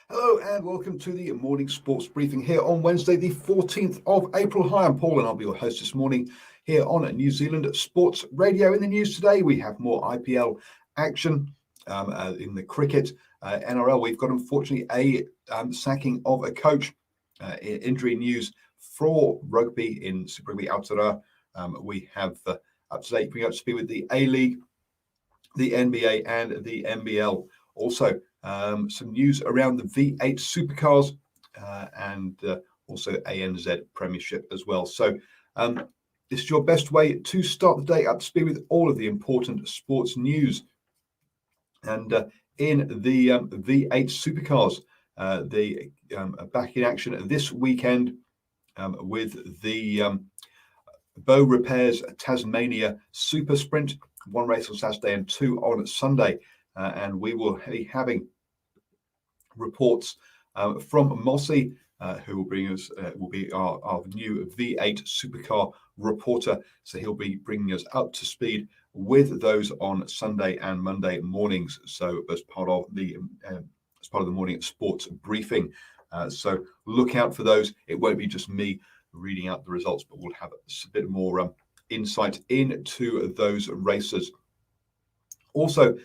Hello and welcome to the morning sports briefing here on Wednesday, the 14th of April. Hi, I'm Paul and I'll be your host this morning here on New Zealand Sports Radio. In the news today, we have more IPL action in the cricket. NRL, we've got unfortunately a sacking of a coach. Injury news for rugby in Super Rugby Aotearoa. We have up to date, bring up to speed with the A-League, the NBA and the NBL. Also, some news around the V8 supercars and also ANZ Premiership as well. So this is your best way to start the day up to speed with all of the important sports news. And in the V8 supercars, they are back in action this weekend with the Bow Repairs Tasmania Super Sprint. One race on Saturday and two on Sunday. And we will be having reports from Mossy, who will bring us, will be our new V8 supercar reporter. So he'll be bringing us up to speed with those on Sunday and Monday mornings. So as part of the morning sports briefing. So look out for those. It won't be just me reading out the results, but we'll have a bit more insight into those races. Also,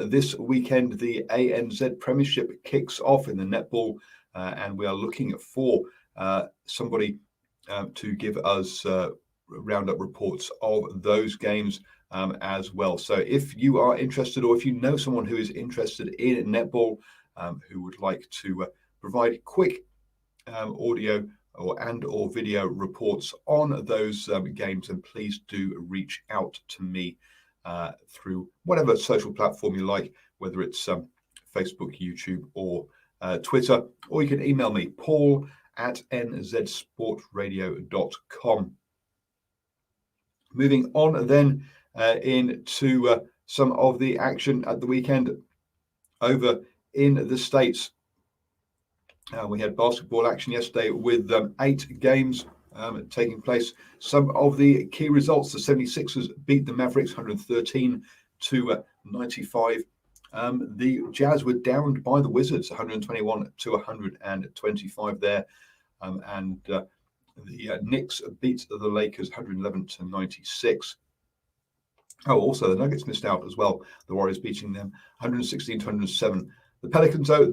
this weekend, the ANZ Premiership kicks off in the netball, and we are looking for somebody to give us roundup reports of those games as well. So if you are interested, or if you know someone who is interested in netball, who would like to provide quick audio or video reports on those games, then please do reach out to me through whatever social platform you like, whether it's Facebook, YouTube, or Twitter, or you can email me, paul@nzsportradio.com. Moving on then into some of the action at the weekend over in the States. We had basketball action yesterday with 8 games taking place. Some of the key results: the 76ers beat the Mavericks 113-95. The Jazz were downed by the Wizards 121-125 there. And the Knicks beat the Lakers 111-96. Oh, also the Nuggets missed out as well. The Warriors beating them 116-107. The Pelicans, though,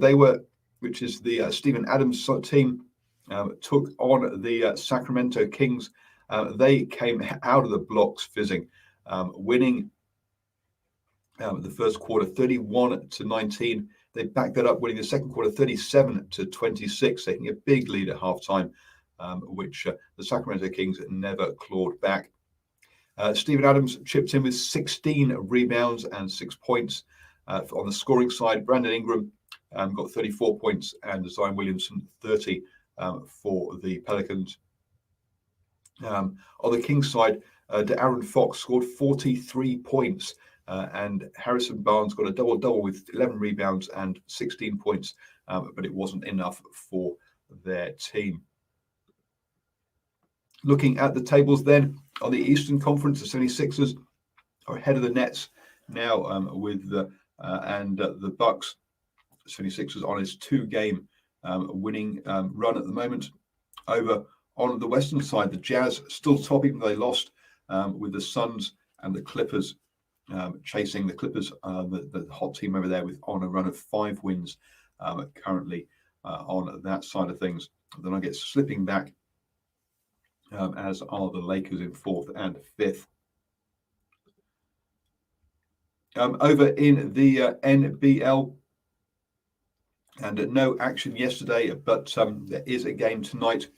which is the Steven Adams team, took on the Sacramento Kings. They came out of the blocks fizzing, winning the first quarter 31-19. They backed that up, winning the second quarter 37-26, taking a big lead at halftime, which the Sacramento Kings never clawed back. Steven Adams chipped in with 16 rebounds and 6 points. On the scoring side, Brandon Ingram got 34 points and Zion Williamson 30 for the Pelicans. On the Kings side, De'Aaron Fox scored 43 points and Harrison Barnes got a double-double with 11 rebounds and 16 points, but it wasn't enough for their team. Looking at the tables then, on the Eastern Conference, the 76ers are ahead of the Nets now with the Bucks. 76ers on his 2-game winning run at the moment. Over on the Western side, the Jazz still top, even though they lost, with the Suns and the Clippers chasing the Clippers, the hot team over there, on a run of 5 wins currently on that side of things. The Nuggets slipping back, as are the Lakers in 4th and 5th. Over in the NBL, and no action yesterday, but there is a game tonight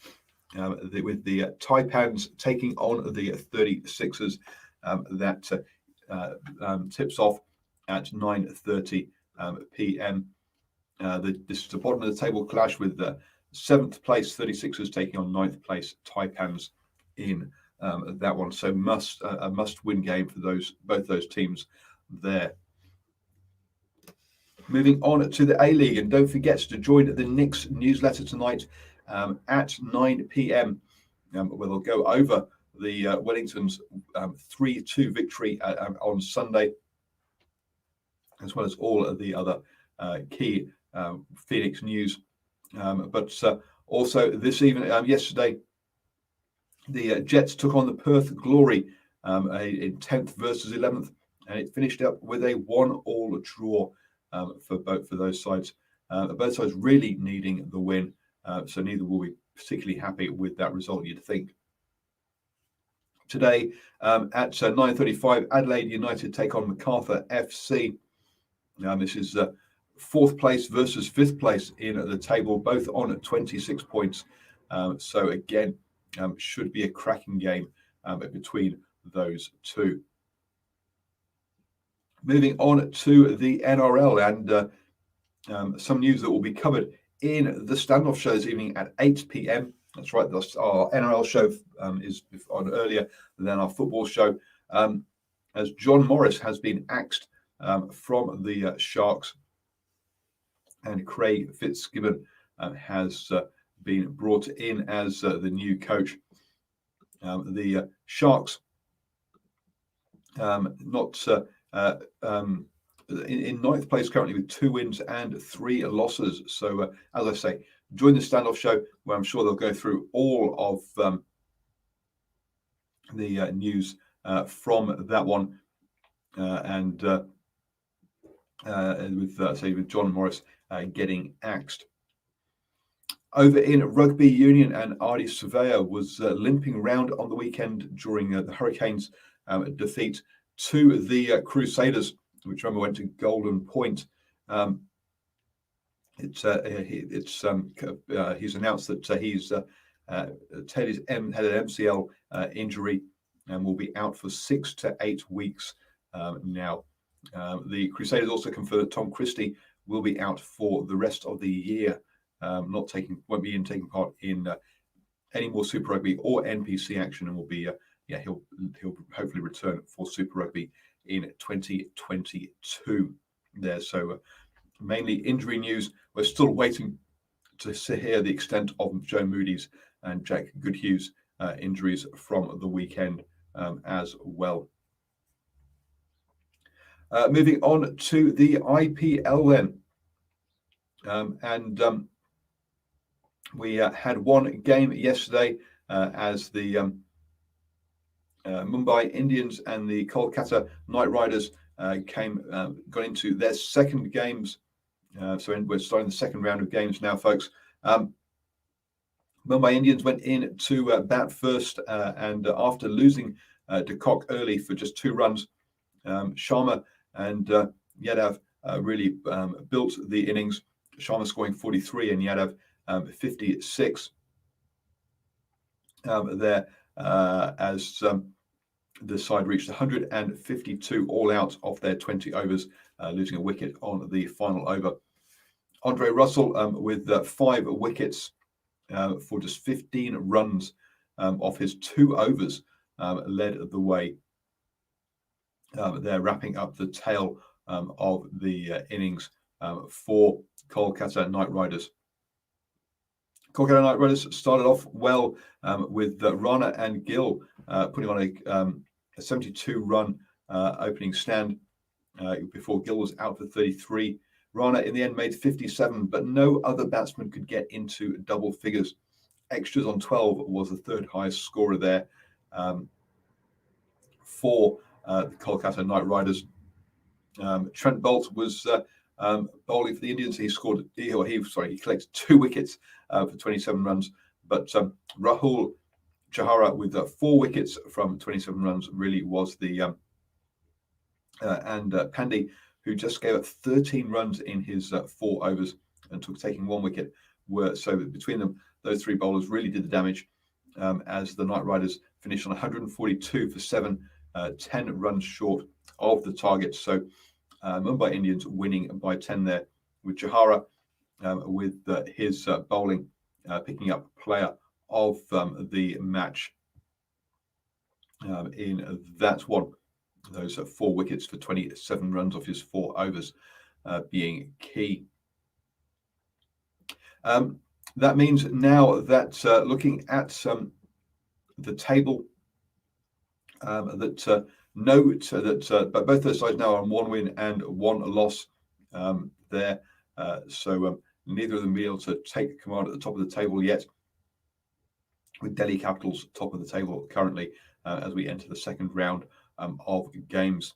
with the Taipans taking on the 36ers. That tips off at 9:30 p.m. This is the bottom of the table clash with the 7th place 36ers taking on 9th place Taipans in that one. So a must-win game for both those teams there. Moving on to the A-League, and don't forget to join the Knicks newsletter tonight at 9 p.m. Where they'll go over the Wellington's 3-2 victory on Sunday, as well as all of the other key Phoenix News. But also this evening, yesterday, the Jets took on the Perth Glory in 10th versus 11th, and it finished up with a 1-1 draw for those sides. Both sides really needing the win, so neither will be particularly happy with that result, you'd think. Today at 9:35, Adelaide United take on Macarthur FC. This is 4th place versus 5th place in the table, both on 26 points. So again, should be a cracking game between those two. Moving on to the NRL and some news that will be covered in the Standoff show this evening at 8 p.m. That's right, our NRL show is on earlier than our football show, as John Morris has been axed from the Sharks, and Craig Fitzgibbon has been brought in as the new coach. The Sharks not in 9th place currently with 2 wins and 3 losses. So as I say, join the Standoff show where I'm sure they'll go through all of the news from that one, and with John Morris getting axed. Over in rugby union, and Ardie Savea was limping around on the weekend during the Hurricanes' defeat to the Crusaders, which remember went to Golden Point. He's announced that he's had an MCL injury and will be out for 6 to 8 weeks now. The Crusaders also confirmed that Tom Christie will be out for the rest of the year. Won't be taking part in any more Super Rugby or NPC action, and will be he'll hopefully return for Super Rugby in 2022. There, so mainly injury news. We're still waiting to hear the extent of Joe Moody's and Jack Goodhue's injuries from the weekend as well. Moving on to the IPL then, we had one game yesterday as the Mumbai Indians and the Kolkata Knight Riders got into their second games. So we're starting the second round of games now, folks. Mumbai Indians went in to bat first, and after losing de Kock early for just 2 runs, Sharma and Yadav really built the innings. Sharma scoring 43 and Yadav 56 there, as the side reached 152 all out off their 20 overs, losing a wicket on the final over. Andre Russell with 5 wickets for just 15 runs off his 2 overs led the way. They're wrapping up the tail of the innings for Kolkata Knight Riders. Kolkata Knight Riders started off well with Rana and Gill putting on a 72-run opening stand before Gill was out for 33. Rana in the end made 57, but no other batsman could get into double figures. Extras on 12 was the 3rd highest scorer there for the Kolkata Knight Riders. Trent Boult was bowling for the Indians. He collected 2 wickets for 27 runs, but Rahul Chahara with 4 wickets from 27 runs really was the and Pandey, who just gave up 13 runs in his 4 overs and taking 1 wicket, so between them, those 3 bowlers really did the damage, as the Knight Riders finished on 142 for 7, 10 runs short of the target. So Mumbai Indians winning by 10 there, with Chahara with his bowling picking up player of the match in that one. Those 4 wickets for 27 runs off his 4 overs being key. That means now that looking at the table, that note that but both those sides now are on 1 win and 1 loss there. So neither of them be able to take command at the top of the table yet, with Delhi Capitals top of the table currently as we enter the second round of games.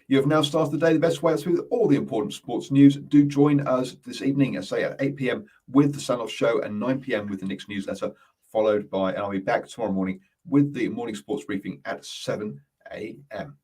You have now started the day the best way through all the important sports news. Do join us this evening, at 8 p.m. with the Sandhoff Show and 9 p.m. with the Knicks newsletter, followed by, and I'll be back tomorrow morning with the morning sports briefing at 7 a.m.